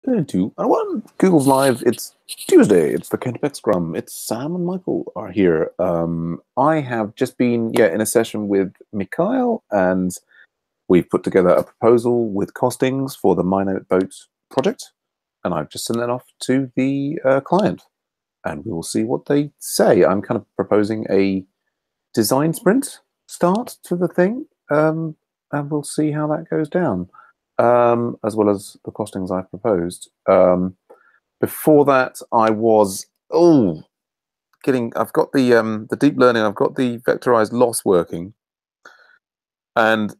Into Google's Live. It's Tuesday. It's the Beck Scrum. It's Sam and Michael are here. I have just been in a session with Mikhail, and we've put together a proposal with costings for the Minot Boat project, and I've just sent that off to the client, and we will see what they say. I'm kind of proposing a design sprint start to the thing, and we'll see how that goes down. As well as the costings I've proposed. Before that, I was I've got the deep learning. I've got the vectorized loss working, and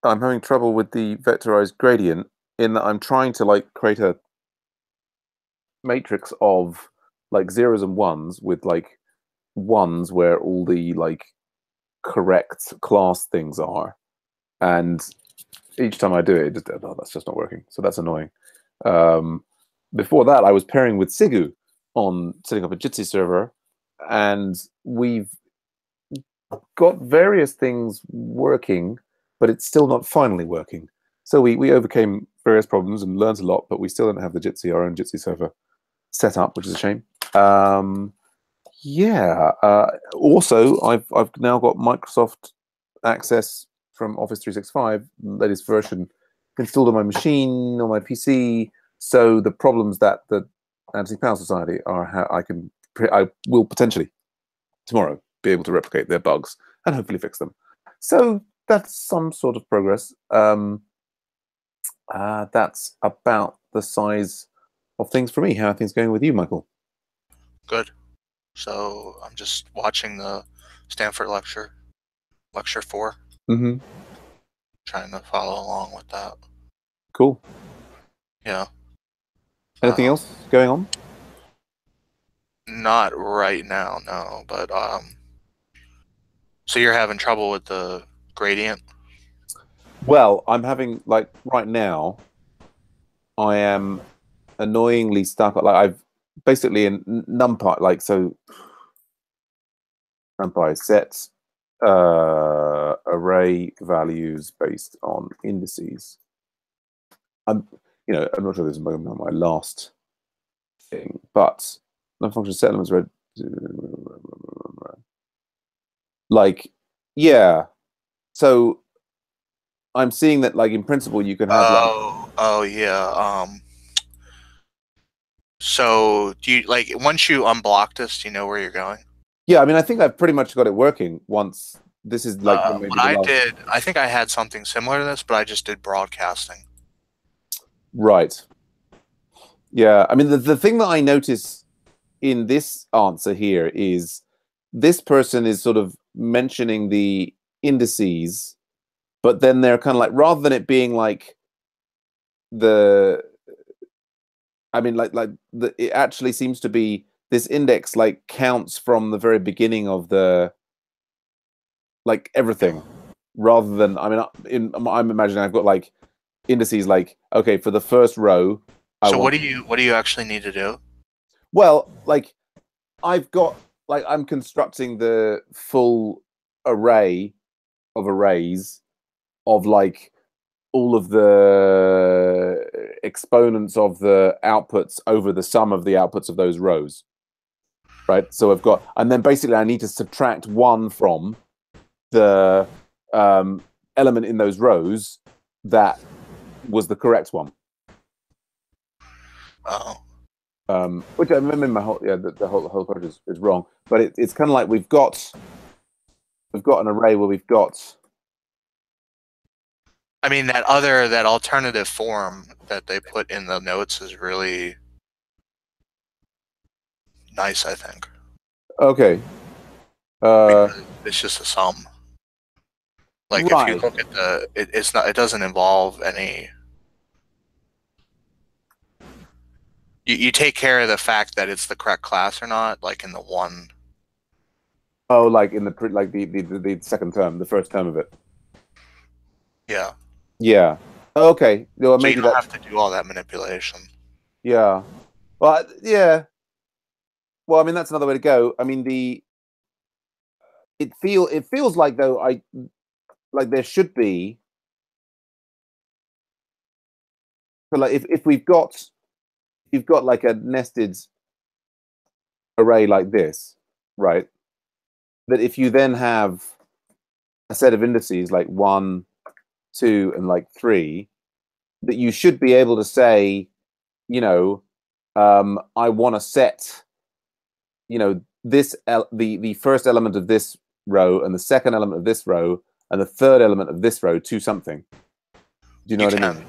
I'm having trouble with the vectorized gradient in that I'm trying to create a matrix of zeros and ones with ones where all the correct class things are, and each time I do it, that's just not working. So that's annoying. Before that, I was pairing with Sigu on setting up a Jitsi server, and we've got various things working, but it's still not finally working. So we overcame various problems and learned a lot, but we still don't have the our own Jitsi server set up, which is a shame. Also, I've now got Microsoft Access from Office 365, latest version, installed on my machine, on my PC. So the problems that the Anti-Power Society are, how I will potentially tomorrow be able to replicate their bugs and hopefully fix them. So that's some sort of progress. That's about the size of things for me. How are things going with you, Michael? Good. So I'm just watching the Stanford lecture 4. Mm-hmm. Trying to follow along with that. Cool. Yeah. Anything else going on? Not right now, no. But so you're having trouble with the gradient? Well, I'm having right now, I am annoyingly stuck. I've basically in NumPy, so NumPy set array values based on indices. I'm not sure there's a moment on my last thing, but non-function set elements read So I'm seeing that in principle you can have so do you once you unblock this, do you know where you're going? Yeah, I mean, I think I've pretty much got it working once. This is maybe what I did, I think I had something similar to this, but I just did broadcasting. Right. Yeah, I mean, the thing that I notice in this answer here is this person is sort of mentioning the indices, but then they're kind of rather than it being it actually seems to be this index counts from the very beginning of the everything, rather than I'm imagining I've got indices okay, for the first row. So what do you actually need to do? Well, I've got I'm constructing the full array of arrays of all of the exponents of the outputs over the sum of the outputs of those rows, right? So I've got, and then basically I need to subtract one from the element in those rows that was the correct one. Oh. Which I remember my whole the whole approach is wrong, but it's kind of we've got an array where we've got. I mean, that alternative form that they put in the notes is really nice, I think. Okay. It's just a sum. Right. If you look at it doesn't involve any. You take care of the fact that it's the correct class or not, in the one. Oh, in the second term, the first term of it. Yeah. Yeah. Okay. Well, so maybe you don't have to do all that manipulation. Yeah. Well, yeah. Well, I mean, that's another way to go. I mean, it feels like though there should be. So if we've got you've got like a nested array like this, right? That if you then have a set of indices like 1, 2, and like 3, that you should be able to say, I want to set, this the first element of this row and the second element of this row and the third element of this row to something. Do you know what I mean?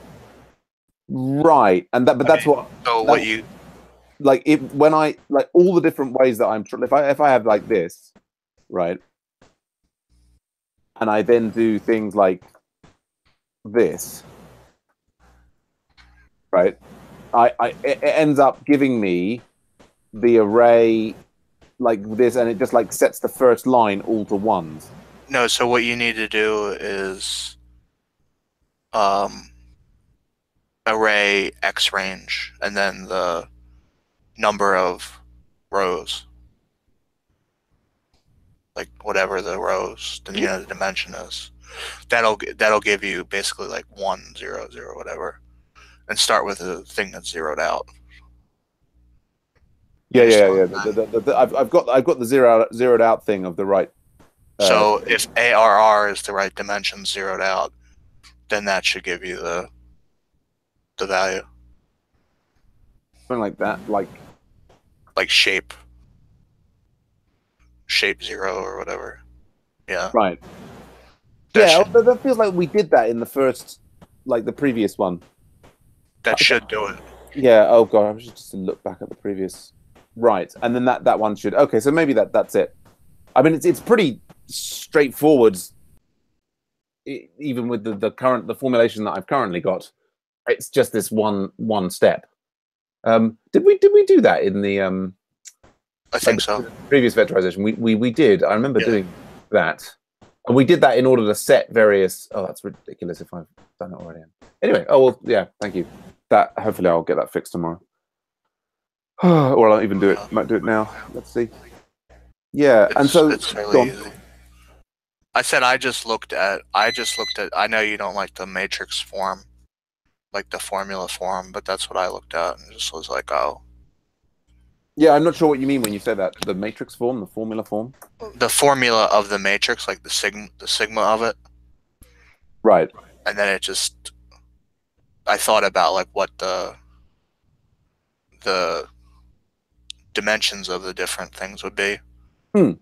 Right, and that's what. So what you like when I like all the different ways that I'm if I have like this, right, and I then do things like this, right, it ends up giving me the array like this, and it just like sets the first line all to ones. No, so what you need to do is array X range and then the number of rows. Like whatever the rows, the dimension is. That'll give you basically like 1, 0, 0, whatever. And start with a thing that's zeroed out. Yeah. I've got the zeroed out thing of the right. So if ARR is the right dimension zeroed out, then that should give you the value. Something like that, like shape 0 or whatever. Yeah. Right. That feels like we did that in the first, like the previous one. That should do it. Yeah. Oh god, I was just to look back at the previous. Right, and then that one should. Okay, so maybe that's it. I mean, it's pretty straightforward. Even with the formulation that I've currently got, it's just this one step. Did we do that in the I think so. Previous vectorization? We did. I remember doing that. And we did that in order to set various. Oh, that's ridiculous if I've done it already. Anyway, yeah, thank you. That hopefully I'll get that fixed tomorrow. Or I'll even do it. Might do it now. Let's see. Yeah, and so it's really easy. I said I just looked at. I know you don't like the matrix form, like the formula form, but that's what I looked at and just was like, oh. Yeah, I'm not sure what you mean when you say that. The matrix form, the formula form. The formula of the matrix, like the sigma of it. Right. And then I thought about like what the dimensions of the different things would be. Yeah.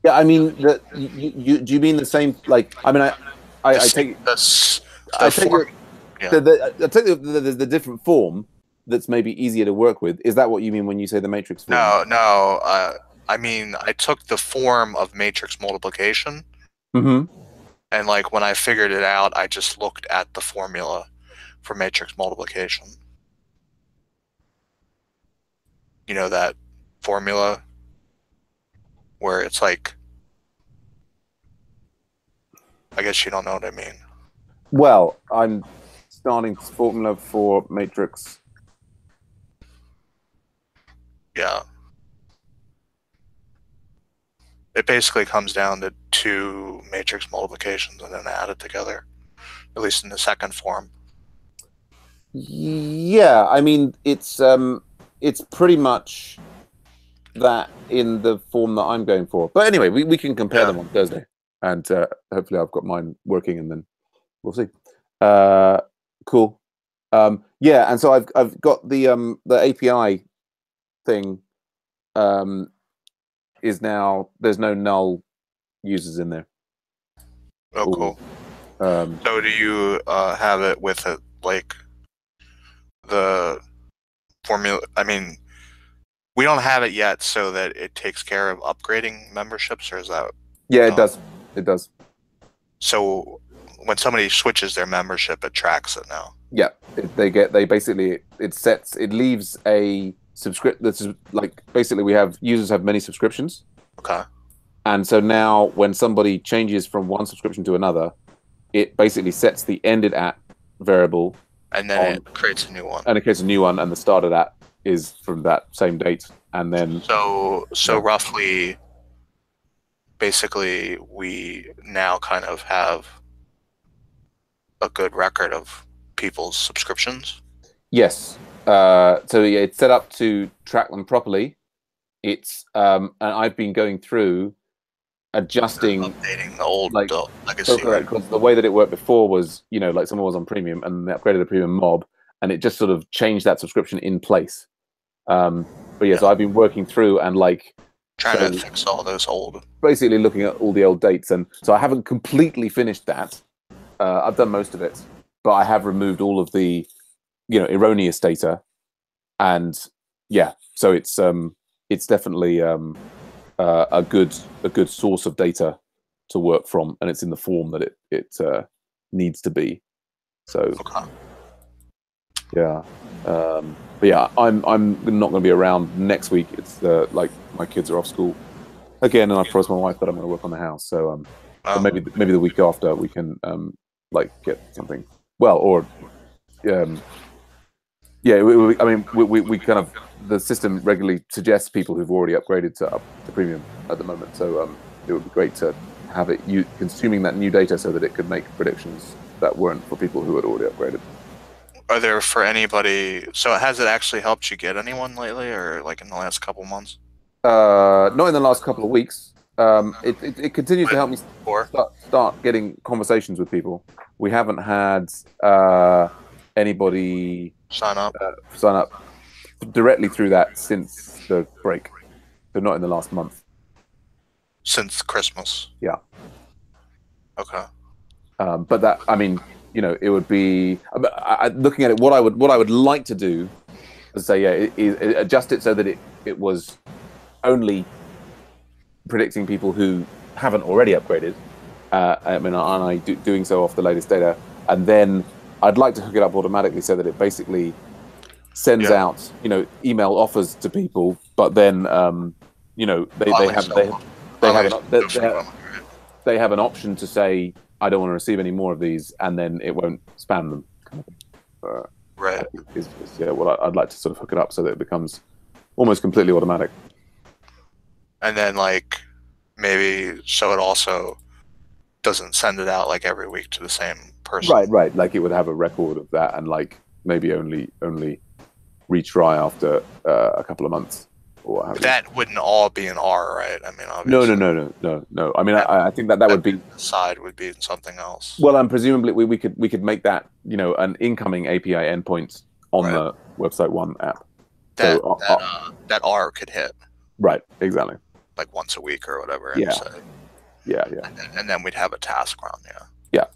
Yeah, I mean, do you mean the same? Like, I mean, I take the different form that's maybe easier to work with. Is that what you mean when you say the matrix form? No. I mean, I took the form of matrix multiplication, and like when I figured it out, I just looked at the formula for matrix multiplication. You know that formula where it's like, I guess you don't know what I mean. Well, I'm starting formula for matrix. Yeah. It basically comes down to 2 matrix multiplications and then add it together, at least in the second form. Yeah, I mean, it's pretty much that in the form that I'm going for. But anyway, we can compare them on Thursday, and hopefully I've got mine working, and then we'll see. Cool. Yeah, and so I've got the API thing. Is now there's no null users in there. Oh, cool. So do you have it with like the formula? I mean, we don't have it yet, so that it takes care of upgrading memberships, or is that? Yeah, it does. It does. So when somebody switches their membership, it tracks it now. Yeah, it leaves a subscript. That's like basically users have many subscriptions. Okay. And so now when somebody changes from one subscription to another, it basically sets the ended at variable. And then it creates a new one. And it creates a new one, and the started at is from that same date. And then so roughly, basically, we now kind of have a good record of people's subscriptions? Yes. So yeah, it's set up to track them properly. It's and I've been going through adjusting, updating the old legacy. So correct, because the way that it worked before was, like someone was on premium and they upgraded the premium mob, and it just sort of changed that subscription in place. But yeah, so I've been working through and trying to fix all those old. Basically looking at all the old dates, and so I haven't completely finished that. I've done most of it, but I have removed all of the, erroneous data, and yeah, so it's definitely a good source of data to work from, and it's in the form that it needs to be. So yeah, but yeah, I'm not going to be around next week. It's my kids are off school again, and I promised my wife that I'm going to work on the house. So so maybe the week after we can get something. Well, or yeah, we kind of, the system regularly suggests people who've already upgraded to premium at the moment. So it would be great to have it consuming that new data so that it could make predictions that weren't for people who had already upgraded. Are there for anybody? So has it actually helped you get anyone lately, or in the last couple months? Not in the last couple of weeks. It continues to help me start getting conversations with people. We haven't had anybody sign up directly through that since the break, but not in the last month. Since Christmas. Yeah. Okay. But that, it would be looking at it. What I would like to do is say, is adjust it so that it was only predicting people who haven't already upgraded. Doing so off the latest data, and then I'd like to hook it up automatically so that it basically sends out, email offers to people, but then, they have an option to say, I don't want to receive any more of these, and then it won't spam them. Right. Is what I'd like to sort of hook it up so that it becomes almost completely automatic. And then maybe so it also doesn't send it out every week to the same person. Right. Like it would have a record of that, and maybe only retry after a couple of months. Or that wouldn't all be an R, right? Obviously. No. I think that would be side would be something else. Well, and presumably we could make that an incoming API endpoint on the Website One app. That R could hit. Right. Exactly. Once a week or whatever. Yeah. Yeah. And then we'd have a task run. Yeah.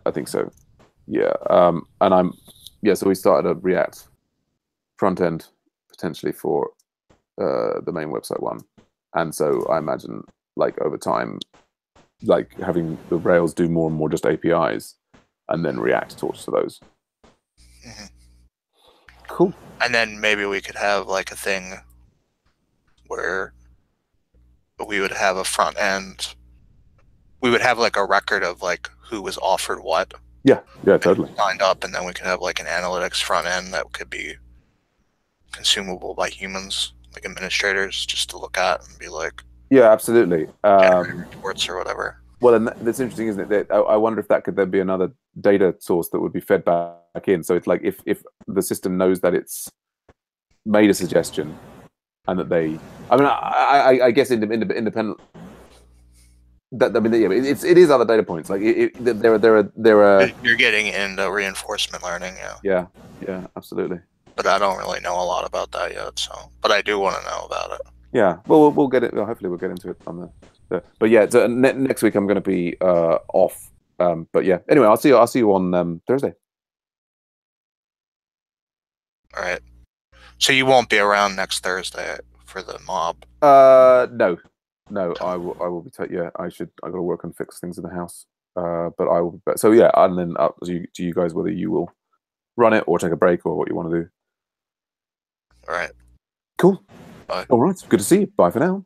I think so. Yeah. So we started a React front end potentially for the main Website One, and so I imagine over time, having the Rails do more and more just APIs, and then React talks to those. Mm-hmm. Cool. And then maybe we could have a thing where we would have a front end. We would have a record of who was offered what. Yeah, totally. Signed up, and then we could have an analytics front end that could be consumable by humans, administrators, just to look at and be yeah, absolutely. Reports or whatever. Well, and that's interesting, isn't it? I wonder if that could then be another data source that would be fed back in. So it's if the system knows that it's made a suggestion, and that they, I guess independent. It is other data points. There are. You're getting into reinforcement learning, yeah. Yeah, absolutely. But I don't really know a lot about that yet. So, but I do want to know about it. Yeah, well, we'll get it. Hopefully, we'll get into it on the. But yeah, so next week I'm going to be off. But yeah, anyway, I'll see you on Thursday. All right. So you won't be around next Thursday for the mob. No, I will be. I got to work and fix things in the house. But I will. So yeah, and then up to you guys whether you will run it or take a break or what you want to do. All right. Cool. Bye. All right. Good to see you. Bye for now.